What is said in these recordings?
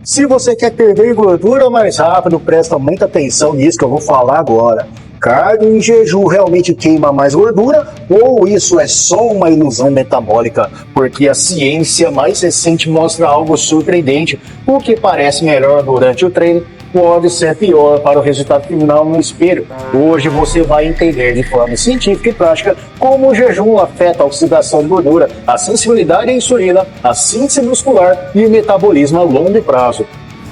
Se você quer perder gordura mais rápido, presta muita atenção nisso que eu vou falar agora. Carne em jejum realmente queima mais gordura ou isso é só uma ilusão metabólica? Porque a ciência mais recente mostra algo surpreendente. O que parece melhor durante o treino pode ser pior para o resultado final no espelho. Hoje você vai entender de forma científica e prática como o jejum afeta a oxidação de gordura, a sensibilidade à insulina, a síntese muscular e o metabolismo a longo prazo.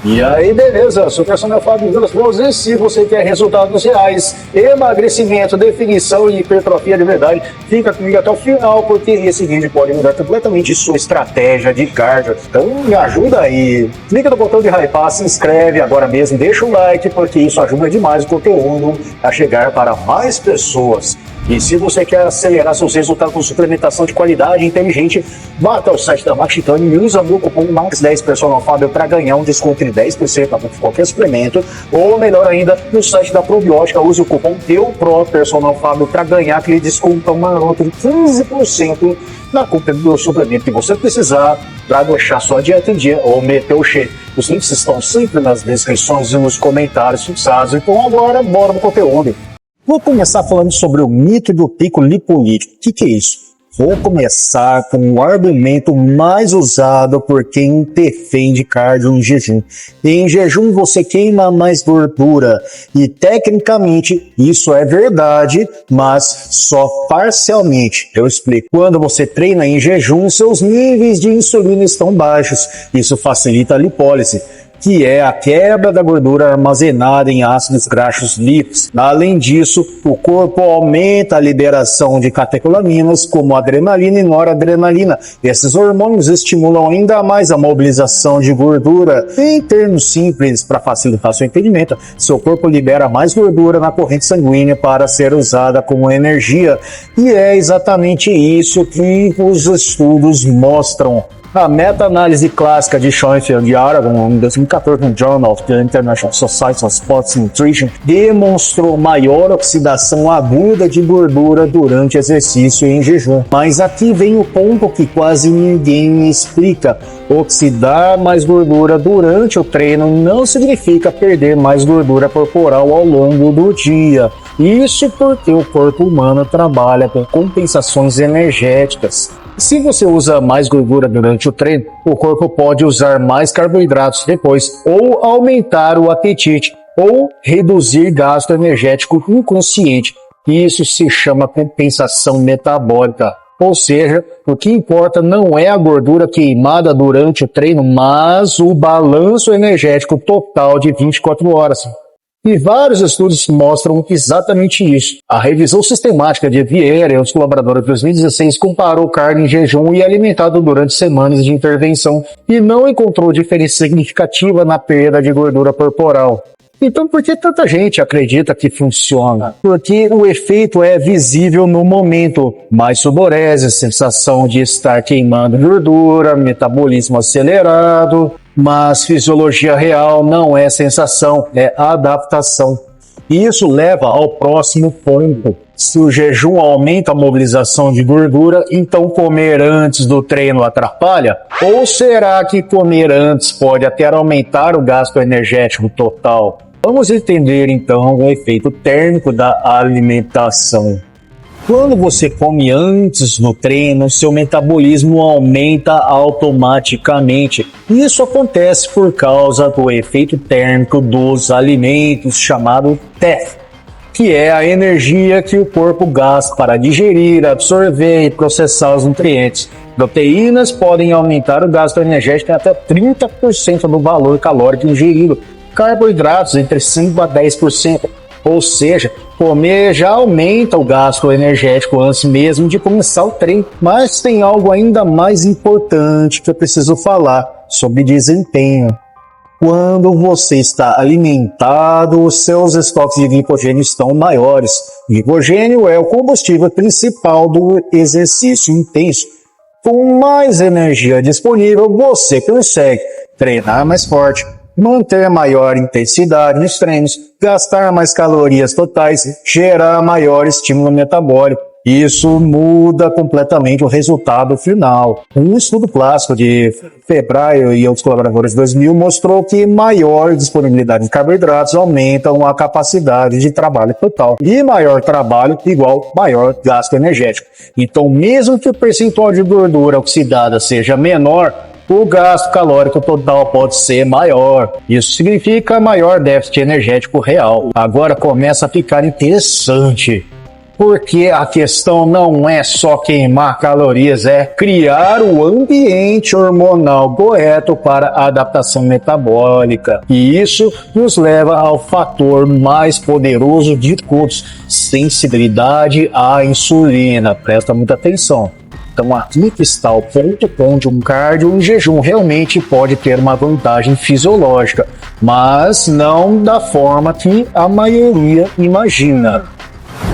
E aí, beleza, sou o personal Fábio Vilas Boas e se você quer resultados reais, emagrecimento, definição e hipertrofia de verdade, fica comigo até o final, porque esse vídeo pode mudar completamente sua estratégia de cardio. Então me ajuda aí, clica no botão de hypar, se inscreve agora mesmo, deixa um like, porque isso ajuda demais o conteúdo a chegar para mais pessoas. E se você quer acelerar seus resultados com suplementação de qualidade inteligente, vá até o site da Max Titanium e usa o meu cupom MAX10 Personal Fábio para ganhar um desconto de 10% na qualquer suplemento. Ou melhor ainda, no site da Probiótica, use o cupom EUPRO Personal Fábio para ganhar aquele desconto maroto de 15% na compra do suplemento que você precisar para deixar sua dieta em dia ou meter o shape. Os links estão sempre nas descrições e nos comentários fixados. Então agora, bora no conteúdo. Vou começar falando sobre o mito do pico lipolítico. O que é isso? Vou começar com o argumento mais usado por quem defende cardio em jejum. Em jejum você queima mais gordura e tecnicamente isso é verdade, mas só parcialmente. Eu explico. Quando você treina em jejum, seus níveis de insulina estão baixos. Isso facilita a lipólise, que é a quebra da gordura armazenada em ácidos graxos livres. Além disso, o corpo aumenta a liberação de catecolaminas, como adrenalina e noradrenalina. Esses hormônios estimulam ainda mais a mobilização de gordura. Em termos simples, para facilitar seu entendimento, seu corpo libera mais gordura na corrente sanguínea para ser usada como energia. E é exatamente isso que os estudos mostram. A meta-análise clássica de Schoenfeld e Aragon, em 2014, no Journal of the International Society of Sports Nutrition, demonstrou maior oxidação aguda de gordura durante exercício em jejum. Mas aqui vem o ponto que quase ninguém explica. Oxidar mais gordura durante o treino não significa perder mais gordura corporal ao longo do dia. Isso porque o corpo humano trabalha com compensações energéticas. Se você usa mais gordura durante o treino, o corpo pode usar mais carboidratos depois, ou aumentar o apetite, ou reduzir gasto energético inconsciente. Isso se chama compensação metabólica. Ou seja, o que importa não é a gordura queimada durante o treino, mas o balanço energético total de 24 horas. E vários estudos mostram exatamente isso. A revisão sistemática de Vieira e os colaboradores de 2016 comparou carne em jejum e alimentado durante semanas de intervenção e não encontrou diferença significativa na perda de gordura corporal. Então, por que tanta gente acredita que funciona? Porque o efeito é visível no momento. Mais sudorese, sensação de estar queimando gordura, metabolismo acelerado. Mas fisiologia real não é sensação, é adaptação. E isso leva ao próximo ponto. Se o jejum aumenta a mobilização de gordura, então comer antes do treino atrapalha? Ou será que comer antes pode até aumentar o gasto energético total? Vamos entender então o efeito térmico da alimentação. Quando você come antes do treino, seu metabolismo aumenta automaticamente. Isso acontece por causa do efeito térmico dos alimentos, chamado TEF, que é a energia que o corpo gasta para digerir, absorver e processar os nutrientes. Proteínas podem aumentar o gasto energético em até 30% do valor calórico ingerido. Carboidratos entre 5% a 10%. Ou seja, comer já aumenta o gasto energético antes mesmo de começar o treino. Mas tem algo ainda mais importante que eu preciso falar sobre desempenho. Quando você está alimentado, os seus estoques de glicogênio estão maiores. Glicogênio é o combustível principal do exercício intenso. Com mais energia disponível, você consegue treinar mais forte, manter maior intensidade nos treinos, gastar mais calorias totais, gerar maior estímulo metabólico. Isso muda completamente o resultado final. Um estudo clássico de Febraio e outros colaboradores de 2000 mostrou que maior disponibilidade de carboidratos aumentam a capacidade de trabalho total. E maior trabalho igual maior gasto energético. Então, mesmo que o percentual de gordura oxidada seja menor, o gasto calórico total pode ser maior. Isso significa maior déficit energético real. Agora começa a ficar interessante. Porque a questão não é só queimar calorias, é criar o ambiente hormonal correto para a adaptação metabólica. E isso nos leva ao fator mais poderoso de todos, sensibilidade à insulina. Presta muita atenção. Então aqui está o ponto onde um cardio em jejum realmente pode ter uma vantagem fisiológica, mas não da forma que a maioria imagina.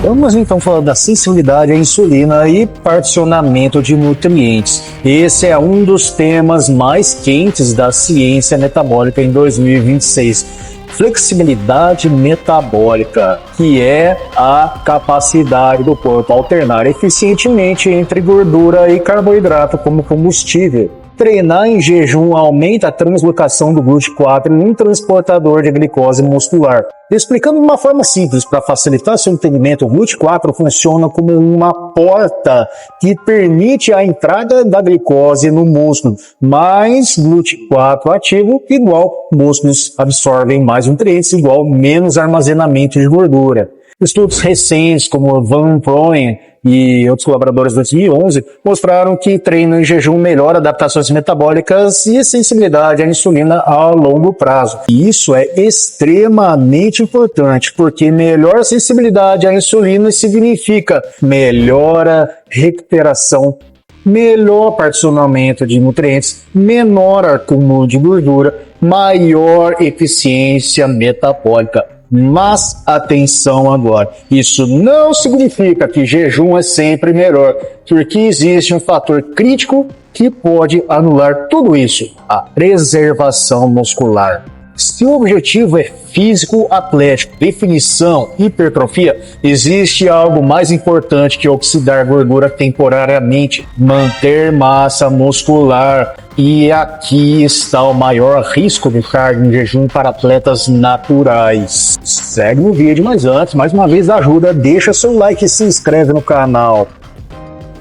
Vamos então falar da sensibilidade à insulina e particionamento de nutrientes. Esse é um dos temas mais quentes da ciência metabólica em 2026. Flexibilidade metabólica, que é a capacidade do corpo alternar eficientemente entre gordura e carboidrato como combustível. Treinar em jejum aumenta a translocação do GLUT4 em um transportador de glicose muscular. Explicando de uma forma simples, para facilitar seu entendimento, o GLUT4 funciona como uma porta que permite a entrada da glicose no músculo. Mais GLUT4 ativo, igual músculos absorvem mais nutrientes, igual menos armazenamento de gordura. Estudos recentes, como Van Proen e outros colaboradores de 2011, mostraram que treino em jejum melhora adaptações metabólicas e sensibilidade à insulina a longo prazo. E isso é extremamente importante, porque melhor sensibilidade à insulina significa melhora recuperação, melhor particionamento de nutrientes, menor acúmulo de gordura, maior eficiência metabólica. Mas atenção agora, isso não significa que jejum é sempre melhor, porque existe um fator crítico que pode anular tudo isso, a preservação muscular. Se o objetivo é físico atlético, definição, hipertrofia, existe algo mais importante que oxidar gordura temporariamente, manter massa muscular. E aqui está o maior risco do cardio em jejum para atletas naturais. Segue o vídeo, mas antes, mais uma vez, ajuda, deixa seu like e se inscreve no canal.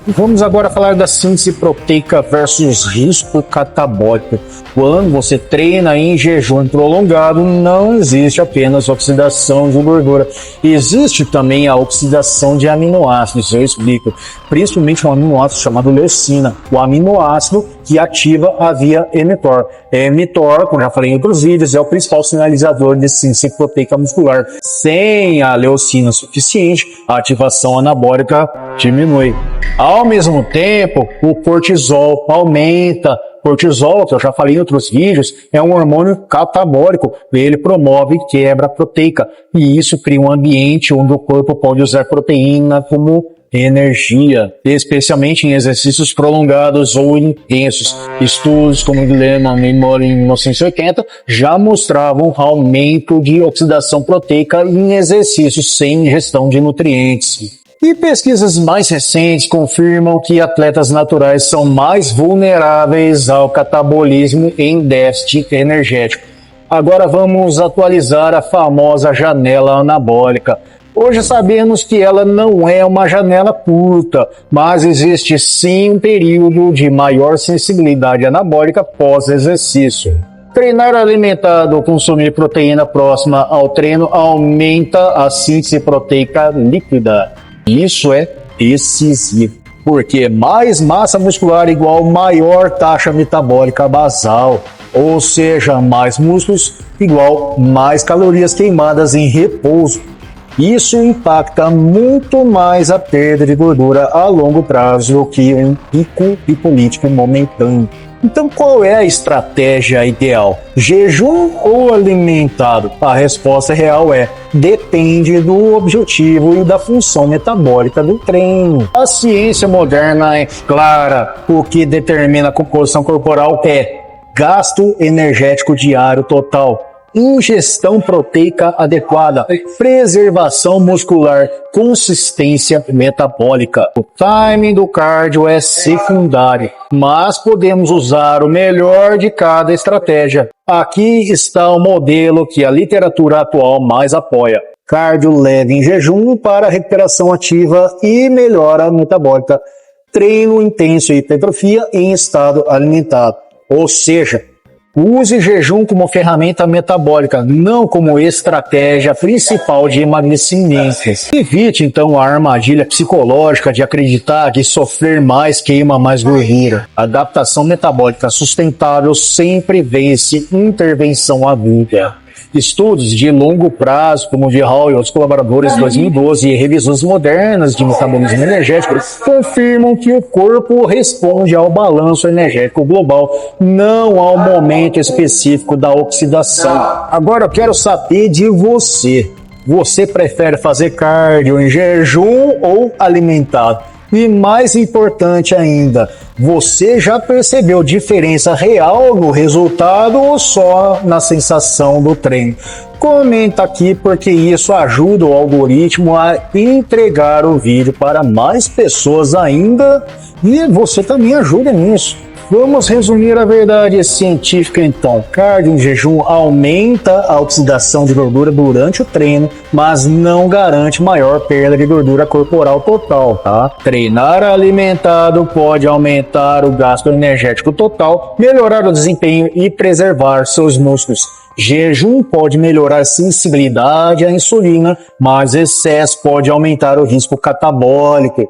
Vamos agora falar da síntese proteica versus risco catabólico. Quando você treina em jejum prolongado, não existe apenas oxidação de gordura. Existe também a oxidação de aminoácidos, eu explico. Principalmente um aminoácido chamado leucina, o aminoácido que ativa a via mTOR. mTOR, como já falei em outros vídeos, é o principal sinalizador de síntese proteica muscular. Sem a leucina suficiente, a ativação anabólica diminui. Ao mesmo tempo, o cortisol aumenta. Cortisol, que eu já falei em outros vídeos, é um hormônio catabólico. Ele promove quebra proteica. E isso cria um ambiente onde o corpo pode usar proteína como energia, especialmente em exercícios prolongados ou intensos. Estudos como Gleman e Murray em 1980 já mostravam aumento de oxidação proteica em exercícios sem ingestão de nutrientes. E pesquisas mais recentes confirmam que atletas naturais são mais vulneráveis ao catabolismo em déficit energético. Agora vamos atualizar a famosa janela anabólica. Hoje sabemos que ela não é uma janela curta, mas existe sim um período de maior sensibilidade anabólica pós-exercício. Treinar alimentado ou consumir proteína próxima ao treino aumenta a síntese proteica líquida. Isso é decisivo, porque mais massa muscular igual maior taxa metabólica basal, ou seja, mais músculos igual mais calorias queimadas em repouso. Isso impacta muito mais a perda de gordura a longo prazo que um pico lipolítico momentâneo. Então, qual é a estratégia ideal? Jejum ou alimentado? A resposta real é: depende do objetivo e da função metabólica do treino. A ciência moderna é clara. O que determina a composição corporal é gasto energético diário total. ingestão proteica adequada, preservação muscular, consistência metabólica. O timing do cardio é secundário, mas podemos usar o melhor de cada estratégia. Aqui está o modelo que a literatura atual mais apoia. Cardio leve em jejum para recuperação ativa e melhora metabólica. Treino intenso e hipertrofia em estado alimentado. Ou seja, use jejum como ferramenta metabólica, não como estratégia principal de emagrecimento. Evite, então, a armadilha psicológica de acreditar que sofrer mais queima mais gordura. A adaptação metabólica sustentável sempre vence intervenção aguda. Estudos de longo prazo, como o de Hall e outros colaboradores de 2012 e revisões modernas de metabolismo energético, confirmam que o corpo responde ao balanço energético global, não ao momento específico da oxidação. Agora eu quero saber de você. Você prefere fazer cardio em jejum ou alimentado? E mais importante ainda, você já percebeu diferença real no resultado ou só na sensação do treino? Comenta aqui porque isso ajuda o algoritmo a entregar o vídeo para mais pessoas ainda e você também ajuda nisso. Vamos resumir a verdade científica então. Cardio em jejum aumenta a oxidação de gordura durante o treino, mas não garante maior perda de gordura corporal total, tá? Treinar alimentado pode aumentar o gasto energético total, melhorar o desempenho e preservar seus músculos. Jejum pode melhorar a sensibilidade à insulina, mas excesso pode aumentar o risco catabólico.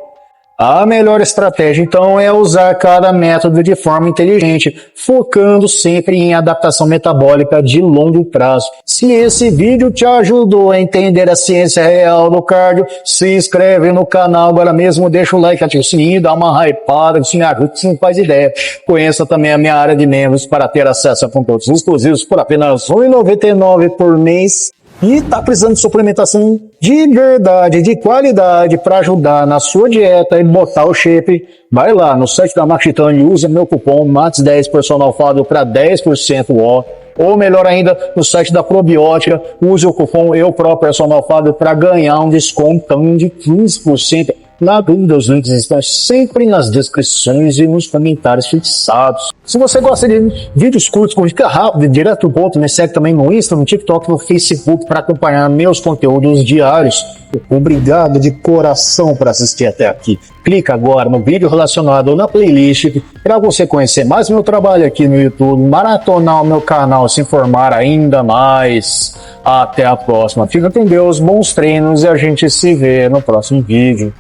A melhor estratégia, então, é usar cada método de forma inteligente, focando sempre em adaptação metabólica de longo prazo. Se esse vídeo te ajudou a entender a ciência real do cardio, se inscreve no canal agora mesmo, deixa o like, ativa o sininho, dá uma hypada, que me ajuda, que não faz ideia. Conheça também a minha área de membros para ter acesso a conteúdos exclusivos por apenas R$ 1,99 por mês. E está precisando de suplementação de verdade, de qualidade, para ajudar na sua dieta e botar o shape, vai lá no site da Max Titânio e usa meu cupom MAX10 Personal Fábio para 10% off. Ou melhor ainda, no site da Probiótica, use o cupom Eu Pro Personal Fábio para ganhar um descontão de 15%. Na dúvida, os links estão sempre nas descrições e nos comentários fixados. Se você gosta de vídeos curtos, com dica rápida, direto do ponto, me segue também no Insta, no TikTok, no Facebook para acompanhar meus conteúdos diários. Obrigado de coração por assistir até aqui. Clica agora no vídeo relacionado ou na playlist para você conhecer mais meu trabalho aqui no YouTube, maratonar o meu canal, se informar ainda mais. Até a próxima. Fica com Deus, bons treinos e a gente se vê no próximo vídeo.